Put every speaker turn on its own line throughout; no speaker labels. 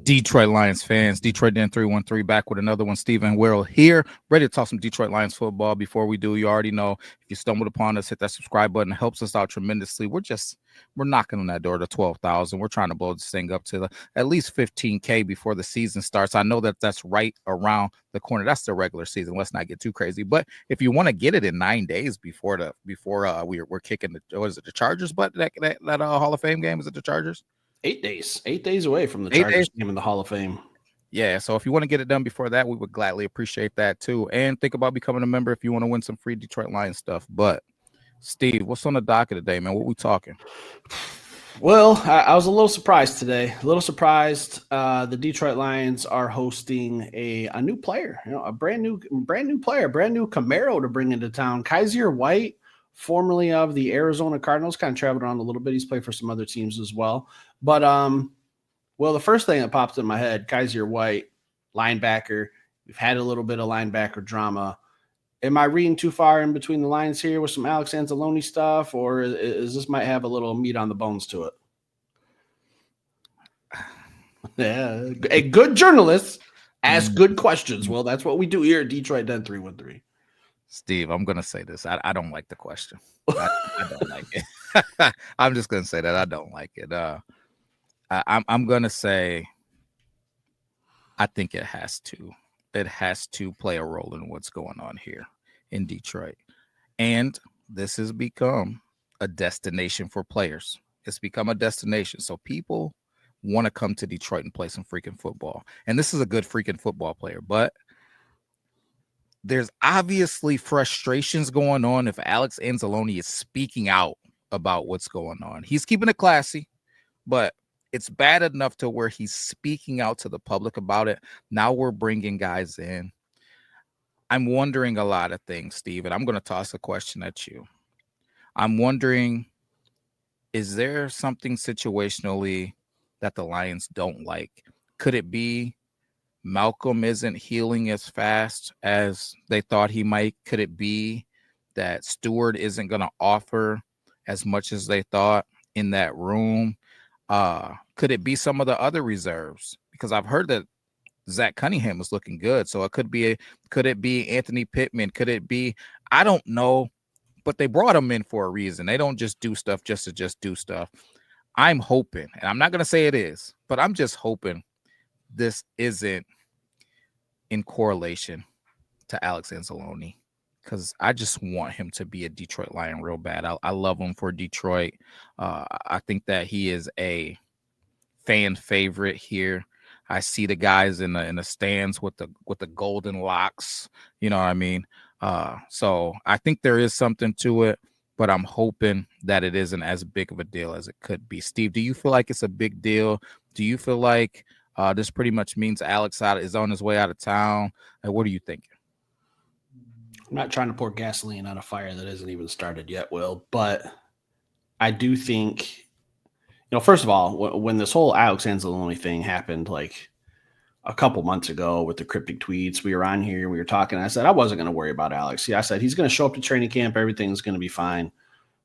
Detroit Lions fans, Detroit Den 313 back with another one. Stephen Worrell here, ready to talk some Detroit Lions football. Before we do, you already know if you stumbled upon us, hit that subscribe button. It helps us out tremendously. We're knocking on that door to 12,000. We're trying to blow this thing up to at least 15K before the season starts. I know that's right around the corner. That's the regular season. Let's not get too crazy. But if you want to get it in 9 days before we're kicking the Chargers, but that Hall of Fame game, is it the Chargers?
8 days. 8 days away from the Chargers game in the Hall of Fame.
Yeah, so if you want to get it done before that, we would gladly appreciate that too. And think about becoming a member if you want to win some free Detroit Lions stuff. But Steve, what's on the docket today, man? What we talking?
Well, I was a little surprised today. A little surprised. The Detroit Lions are hosting a new player, a brand new player, brand new Camaro to bring into town. Kyzir White, formerly of the Arizona Cardinals, kind of traveled around a little bit. He's played for some other teams as well. But well, the first thing that pops in my head, Kyzir White, linebacker. We've had a little bit of linebacker drama. Am I reading too far in between the lines here with some Alex Anzolone stuff, or is this might have a little meat on the bones to it? Yeah, a good journalist asks good questions. Well, that's what we do here at Detroit Den 313.
Steve, I'm going to say this. I don't like the question. I don't like it. I'm just going to say that I don't like it. I'm going to say I think it has to play a role in what's going on here in Detroit. And this has become a destination for players. It's become a destination. So people want to come to Detroit and play some freaking football. And this is a good freaking football player, but there's obviously frustrations going on if Alex Anzolone is speaking out about what's going on. He's keeping it classy, but it's bad enough to where he's speaking out to the public about it. Now we're bringing guys in. I'm wondering a lot of things, Steve, and I'm going to toss a question at you. I'm wondering, is there something situationally that the Lions don't like? Could it be Malcolm isn't healing as fast as they thought he might? Could it be that Stewart isn't going to offer as much as they thought in that room? Could it be some of the other reserves? Because I've heard that Zach Cunningham is looking good. So could it be Anthony Pittman? Could it be, I don't know, but they brought him in for a reason. They don't just do stuff just to just do stuff. I'm hoping, and I'm not going to say it is, but I'm just hoping this isn't in correlation to Alex Anzolone, because I just want him to be a Detroit Lion real bad. I love him for Detroit. I think that he is a fan favorite here. I see the guys in the stands with the golden locks. You know what I mean? So I think there is something to it, but I'm hoping that it isn't as big of a deal as it could be. Steve, do you feel like it's a big deal? Do you feel like this pretty much means Alex is on his way out of town? What are you thinking?
I'm not trying to pour gasoline on a fire that hasn't even started yet, Will, but I do think, first of all, when this whole Alex Anzolone thing happened, like a couple months ago with the cryptic tweets, we were on here, we were talking. I said I wasn't going to worry about Alex. I said he's going to show up to training camp, everything's going to be fine.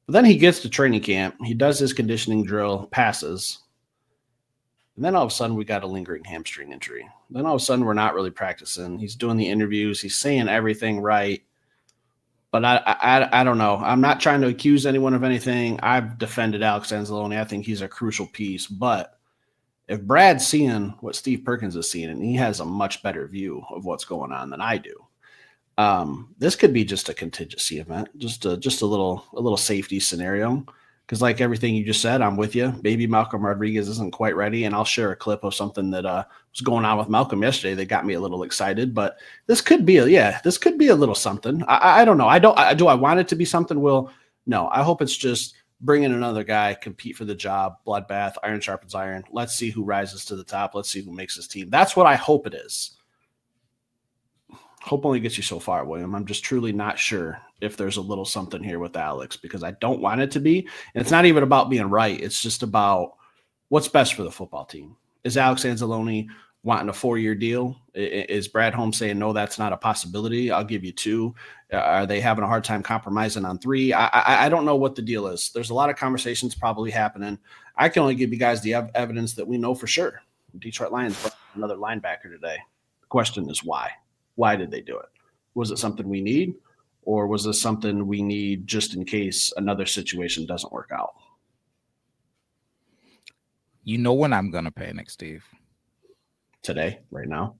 But then he gets to training camp, he does his conditioning drill, passes, and then all of a sudden we got a lingering hamstring injury. Then all of a sudden we're not really practicing. He's doing the interviews, he's saying everything right. But I don't know. I'm not trying to accuse anyone of anything. I've defended Alex Anzolone. I think he's a crucial piece. But if Brad's seeing what Steve Perkins is seeing, and he has a much better view of what's going on than I do, this could be just a contingency event, just a little safety scenario. Because like everything you just said, I'm with you. Maybe Malcolm Rodriguez isn't quite ready, and I'll share a clip of something that was going on with Malcolm yesterday that got me a little excited. But this could be a little something. I don't know. Do I want it to be something? Will? No. I hope it's just bringing another guy, compete for the job, bloodbath, iron sharpens iron. Let's see who rises to the top. Let's see who makes his team. That's what I hope it is. Hope only gets you so far, William. I'm just truly not sure if there's a little something here with Alex, because I don't want it to be. And it's not even about being right. It's just about what's best for the football team. Is Alex Anzolone wanting a 4-year deal? Is Brad Holmes saying, no, that's not a possibility? I'll give you 2. Are they having a hard time compromising on 3? I don't know what the deal is. There's a lot of conversations probably happening. I can only give you guys the evidence that we know for sure. Detroit Lions brought another linebacker today. The question is why? Why did they do it? Was it something we need, or was this something we need just in case another situation doesn't work out?
You know when I'm gonna panic, Steve?
Today, right now.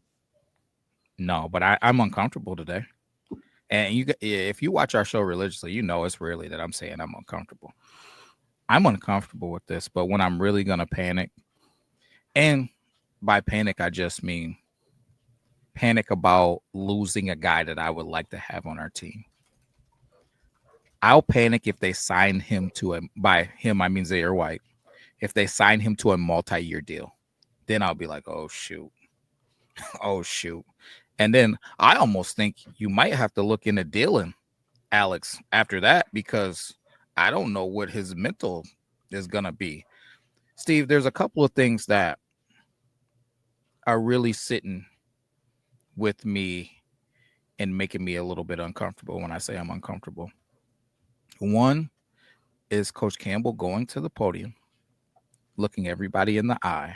No, but I'm uncomfortable today. And if you watch our show religiously, you know it's rarely that I'm saying I'm uncomfortable. I'm uncomfortable with this, but when I'm really gonna panic, and by panic I just mean panic about losing a guy that I would like to have on our team. I'll panic if they sign him to a, by him I mean Kyzir White. If they sign him to a multi-year deal, then I'll be like, oh shoot, oh shoot. And then I almost think you might have to look into dealing Alex after that, because I don't know what his mental is gonna be. Steve, there's a couple of things that are really sitting with me and making me a little bit uncomfortable when I say I'm uncomfortable. One is Coach Campbell going to the podium, looking everybody in the eye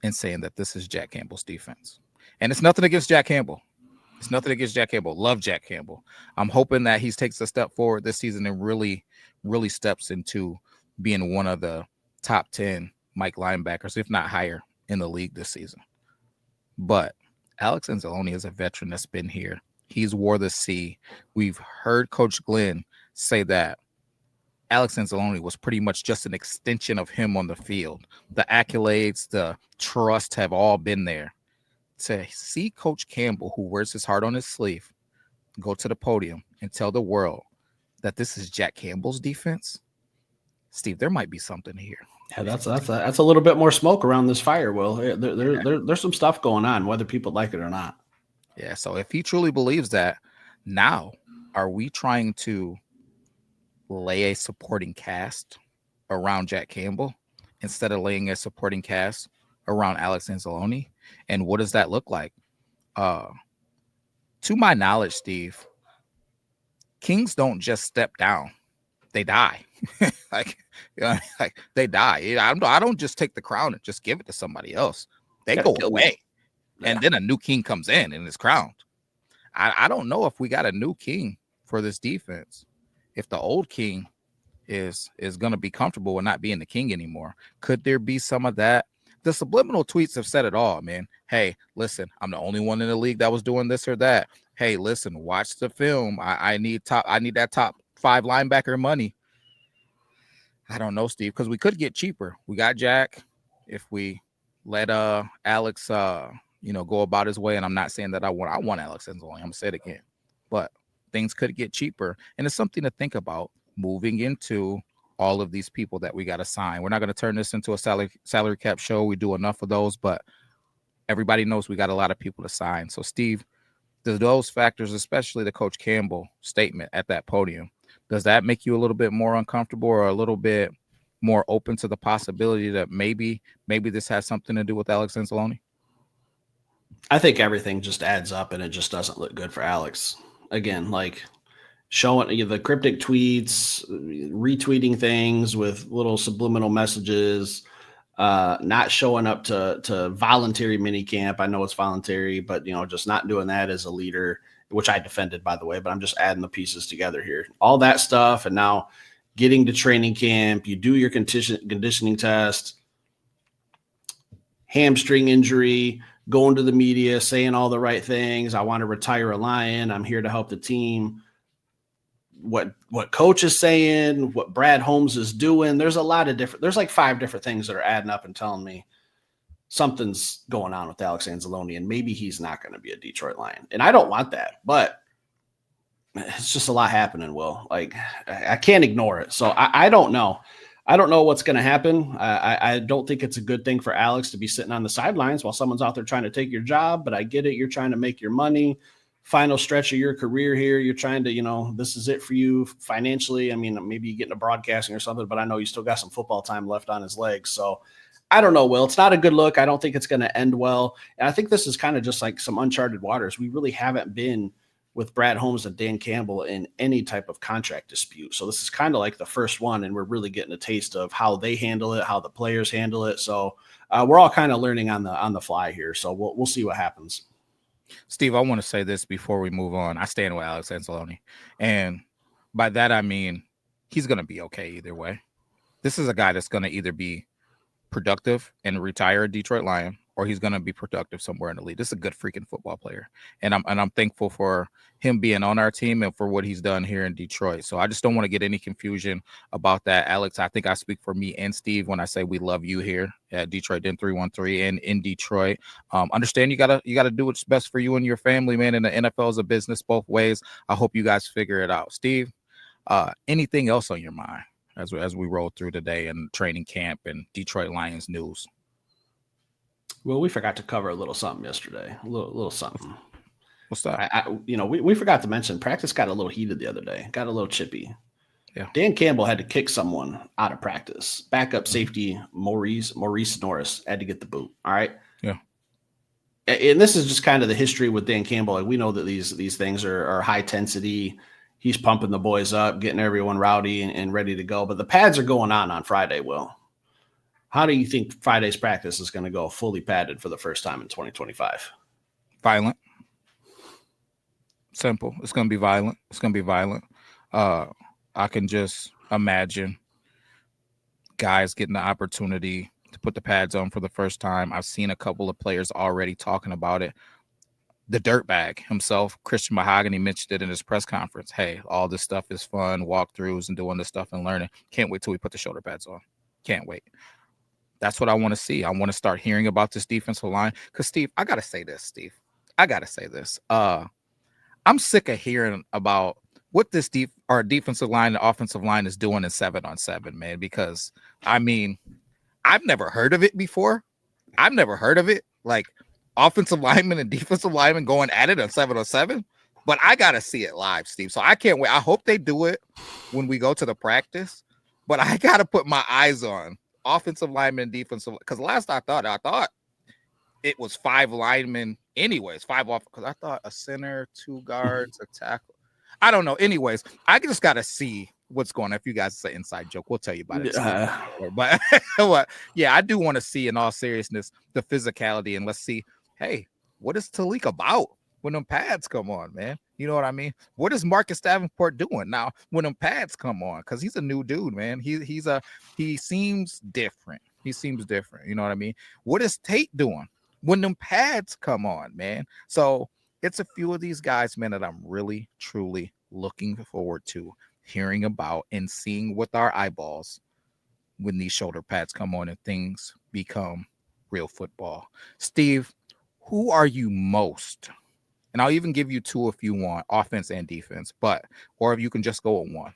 and saying that this is Jack Campbell's defense. And it's nothing against Jack Campbell. It's nothing against Jack Campbell. Love Jack Campbell. I'm hoping that he takes a step forward this season and really steps into being one of the top 10 Mike linebackers, if not higher, in the league this season. But Alex Anzolone is a veteran that's been here. He's wore the C. We've heard Coach Glenn say that Alex Anzolone was pretty much just an extension of him on the field. The accolades, the trust have all been there. To see Coach Campbell, who wears his heart on his sleeve, go to the podium and tell the world that this is Jack Campbell's defense, Steve, there might be something here.
Yeah, that's a little bit more smoke around this fire, Will. There's some stuff going on, whether people like it or not.
Yeah, so if he truly believes that, now are we trying to lay a supporting cast around Jack Campbell instead of laying a supporting cast around Alex Anzolone? And what does that look like? To my knowledge, Steve, kings don't just step down; they die. like they die. I don't just take the crown and just give it to somebody else. They go away, and then a new king comes in and is crowned. I don't know if we got a new king for this defense. If the old king is going to be comfortable with not being the king anymore, could there be some of that? The subliminal tweets have said it all, man. Hey, listen, I'm the only one in the league that was doing this or that. Hey, listen, watch the film. I need that top 5 linebacker money. I don't know, Steve, because we could get cheaper. We got Jack. If we let Alex go about his way, and I'm not saying that I want Alex Anzolone. I'm gonna say it again, but things could get cheaper, and it's something to think about moving into all of these people that we got to sign. We're not going to turn this into a salary cap show. We do enough of those, but everybody knows we got a lot of people to sign. So, Steve, does those factors, especially the Coach Campbell statement at that podium, does that make you a little bit more uncomfortable or a little bit more open to the possibility that maybe this has something to do with Alex Anzolone?
I think everything just adds up, and it just doesn't look good for Alex. Again, like showing the cryptic tweets, retweeting things with little subliminal messages, not showing up to voluntary mini camp. I know it's voluntary, but just not doing that as a leader, which I defended, by the way, but I'm just adding the pieces together here. All that stuff, and now getting to training camp, you do your conditioning test, hamstring injury, going to the media, saying all the right things. I want to retire a Lion. I'm here to help the team. What coach is saying, what Brad Holmes is doing. There's like 5 different things that are adding up and telling me something's going on with Alex Anzolone, and maybe he's not going to be a Detroit Lion. And I don't want that, but it's just a lot happening, Will. Like, I can't ignore it. So I don't know. I don't know what's going to happen. I don't think it's a good thing for Alex to be sitting on the sidelines while someone's out there trying to take your job, but I get it. You're trying to make your money. Final stretch of your career here. You're trying to, this is it for you financially. I mean, maybe you get into broadcasting or something, but I know you still got some football time left on his legs. So I don't know, Will. It's not a good look. I don't think it's going to end well. And I think this is kind of just like some uncharted waters. We really haven't been with Brad Holmes and Dan Campbell in any type of contract dispute. So this is kind of like the first one, and we're really getting a taste of how they handle it, how the players handle it. So we're all kind of learning on the fly here. So we'll see what happens.
Steve, I want to say this before we move on. I stand with Alex Anzolone, and by that I mean he's going to be okay either way. This is a guy that's going to either be productive and retire a Detroit Lion, or he's going to be productive somewhere in the league. This is a good freaking football player, and I'm thankful for him being on our team and for what he's done here in Detroit. So I just don't want to get any confusion about that, Alex. I think I speak for me and Steve when I say we love you here at Detroit Den 313 and in Detroit. Understand you gotta do what's best for you and your family, man. And the NFL is a business both ways. I hope you guys figure it out. Steve, anything else on your mind as we roll through today and training camp and Detroit Lions news?
Well, we forgot to cover a little something yesterday. A little something.
What's that?
We forgot to mention practice got a little heated the other day. Got a little chippy.
Yeah.
Dan Campbell had to kick someone out of practice. Backup safety Maurice Norris had to get the boot. All right.
Yeah.
And this is just kind of the history with Dan Campbell. Like, we know that these things are high intensity. He's pumping the boys up, getting everyone rowdy and ready to go. But the pads are going on Friday, Will. How do you think Friday's practice is going to go fully padded for the first time in 2025?
Violent. Simple. It's going to be violent. It's going to be violent. I can just imagine guys getting the opportunity to put the pads on for the first time. I've seen a couple of players already talking about it. The dirtbag himself, Christian Mahogany, mentioned it in his press conference. Hey, all this stuff is fun, walkthroughs and doing this stuff and learning. Can't wait till we put the shoulder pads on. Can't wait. That's what I want to see. I want to start hearing about this defensive line. Because, Steve, I got to say this, I'm sick of hearing about what this our defensive line and offensive line is doing in 7-on-7, man. Because, I mean, I've never heard of it before. I've never heard of it. Like, offensive linemen and defensive linemen going at it on 7-on-7. But I got to see it live, Steve. So I can't wait. I hope they do it when we go to the practice. But I got to put my eyes on offensive linemen and defensive. Because last I thought it was 5 linemen anyways. 5 off. Because I thought a center, 2 guards, a tackle. I don't know. Anyways, I just got to see what's going on. If you guys say inside joke, we'll tell you about it. But yeah, I do want to see, in all seriousness, the physicality, and let's see, hey, what is Talik about when them pads come on, man? You know what I mean? What is Marcus Davenport doing now when them pads come on? Because he's a new dude, man. He seems different. He seems different. You know what I mean? What is Tate doing when them pads come on, man? So it's a few of these guys, man, that I'm really, truly looking forward to hearing about and seeing with our eyeballs when these shoulder pads come on and things become real football. Steve, who are you most, and I'll even give you 2 if you want, offense and defense, or if you can just go with 1,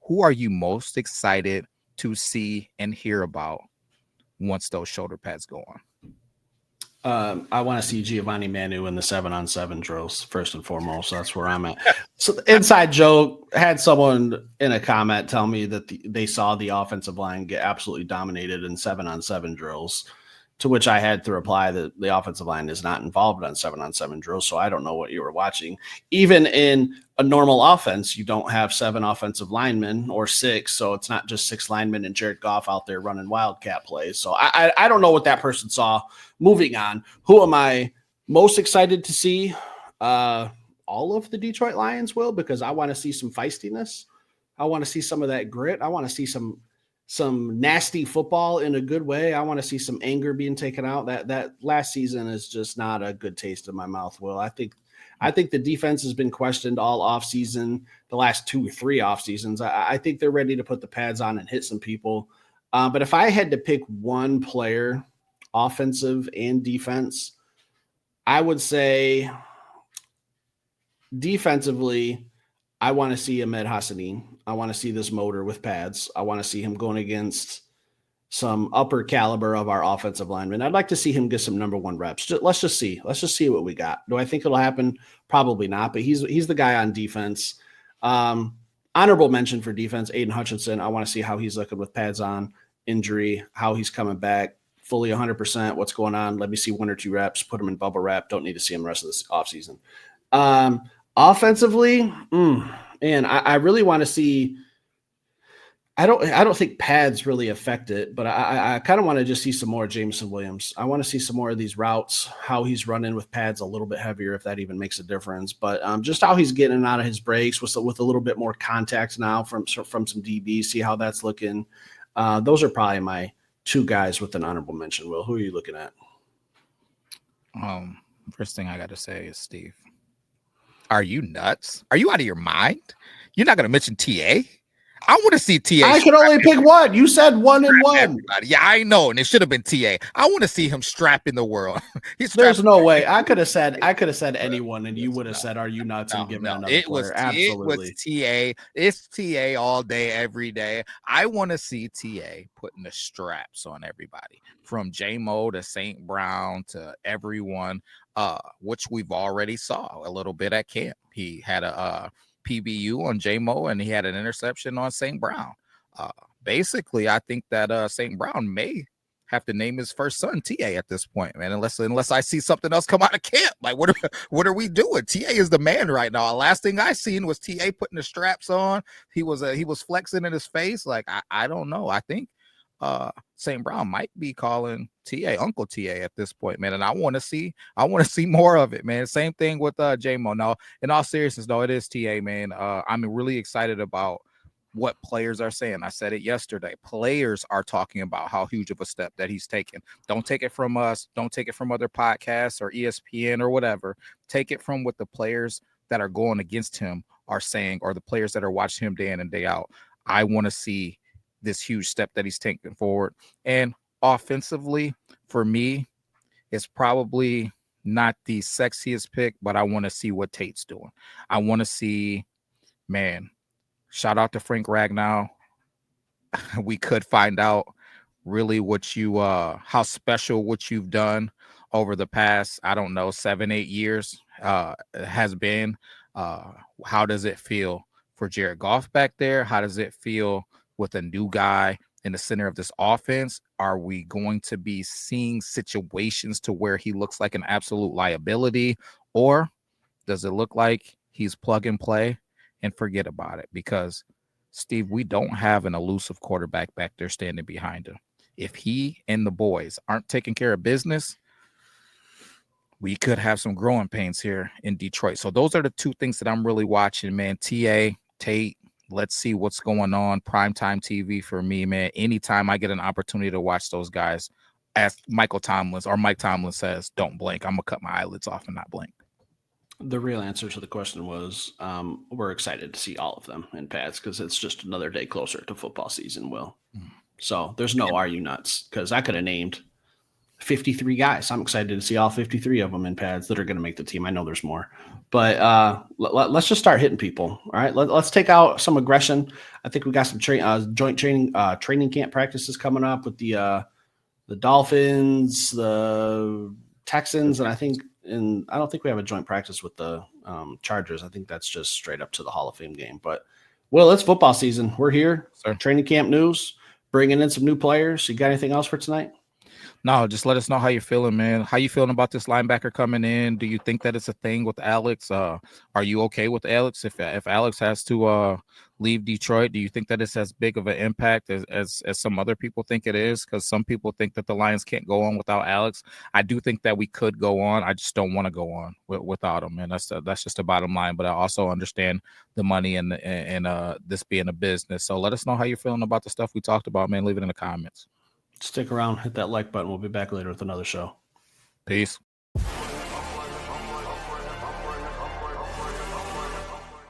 who are you most excited to see and hear about once those shoulder pads go on?
I want to see Giovanni Manu in the 7-on-7 drills first and foremost. That's where I'm at. So the inside joke, had someone in a comment tell me that they saw the offensive line get absolutely dominated in 7-on-7 drills, to which I had to reply that the offensive line is not involved on 7-on-7 drills. So I don't know what you were watching. Even in a normal offense, you don't have 7 offensive linemen or 6. So it's not just 6 linemen and Jared Goff out there running wildcat plays. So I don't know what that person saw. Moving on, who am I most excited to see? All of the Detroit Lions, will, because I want to see some feistiness. I want to see some of that grit. I want to see some nasty football in a good way. I want to see some anger being taken out. That last season is just not a good taste in my mouth, Will. I think the defense has been questioned all offseason, the last 2 or 3 off seasons. I think they're ready to put the pads on and hit some people. But if I had to pick one player, offensive and defense, I would say defensively, I want to see Ahmed Hassanin. I want to see this motor with pads. I want to see him going against some upper caliber of our offensive linemen. I'd like to see him get some number 1 reps. Let's just see what we got. Do I think it'll happen? Probably not, but he's the guy on defense. Honorable mention for defense, Aiden Hutchinson. I want to see how he's looking with pads on, injury, how he's coming back, fully 100%, what's going on. Let me see 1 or 2 reps, put him in bubble wrap. Don't need to see him the rest of this offseason. Offensively, and I really want to see. I don't think pads really affect it, but I kind of want to just see some more Jameson Williams. I want to see some more of these routes, how he's running with pads a little bit heavier, if that even makes a difference. But just how he's getting out of his breaks with a little bit more contact now from some DB. See how that's looking. Those are probably my two guys with an honorable mention. Will, who are you looking at?
First thing I got to say is Steve. Are you nuts? Are you out of your mind? You're not going to mention TA? I want to see TA.
I can only pick one. You said one and one.
Everybody. Yeah, I know, and it should have been TA. I want to see him strapping the world.
There's no way. I could have said anyone, and you would have said, "Are you nuts?" and given another player. Absolutely,
it was TA. It's TA all day, every day. I want to see TA putting the straps on everybody, from J-Mo to St. Brown to everyone. Which we've already saw a little bit at camp. He had a PBU on J-Mo, and he had an interception on St. Brown. Basically, I think that St. Brown may have to name his first son TA at this point, man. Unless I see something else come out of camp. Like, what are we doing? TA is the man right now. Last thing I seen was TA putting the straps on. He was flexing in his face. Like, I don't know. I think St. Brown might be calling TA Uncle TA at this point, man. And I want to see more of it, man. Same thing with J-Mo. No, in all seriousness, though, it is TA, man. I'm really excited about what players are saying. I said it yesterday. Players are talking about how huge of a step that he's taken. Don't take it from us. Don't take it from other podcasts or ESPN or whatever. Take it from what the players that are going against him are saying, or the players that are watching him day in and day out. I want to see this huge step that he's taken forward. And offensively, for me, it's probably not the sexiest pick, but I want to see what Tate's doing. I want to see, man, shout out to Frank Ragnow. We could find out really what you how special what you've done over the past, I don't know, 7-8 years has been. How does it feel for Jared Goff back there? How does it feel with a new guy in the center of this offense? Are we going to be seeing situations to where he looks like an absolute liability, or does it look like he's plug and play and forget about it? Because Steve, we don't have an elusive quarterback back there standing behind him. If he and the boys aren't taking care of business, we could have some growing pains here in Detroit. So those are the two things that I'm really watching, man. TA, Tate, let's see what's going on. Primetime TV for me, man. Anytime I get an opportunity to watch those guys, as Mike Tomlin says, don't blink. I'm going to cut my eyelids off and not blink.
The real answer to the question was we're excited to see all of them in pads because it's just another day closer to football season, Will. So there's no are you nuts, because I could have named 53 guys. I'm excited to see all 53 of them in pads that are going to make the team. I know there's more, but let's just start hitting people. All right, let's take out some aggression. I think we got some joint training camp practices coming up with the Dolphins, the Texans, and I don't think we have a joint practice with the Chargers. I think that's just straight up to the Hall of Fame game. But, well, it's football season. We're here. Training camp news, bringing in some new players. You got anything else for tonight?
No, just let us know how you're feeling, man. How you feeling about this linebacker coming in? Do you think that it's a thing with Alex? Are you okay with Alex? If Alex has to leave Detroit, do you think that it's as big of an impact as some other people think it is? Because some people think that the Lions can't go on without Alex. I do think that we could go on. I just don't want to go on without him, and that's just the bottom line. But I also understand the money and this being a business. So let us know how you're feeling about the stuff we talked about, man. Leave it in the comments.
Stick around, hit that like button. We'll be back later with another show.
Peace.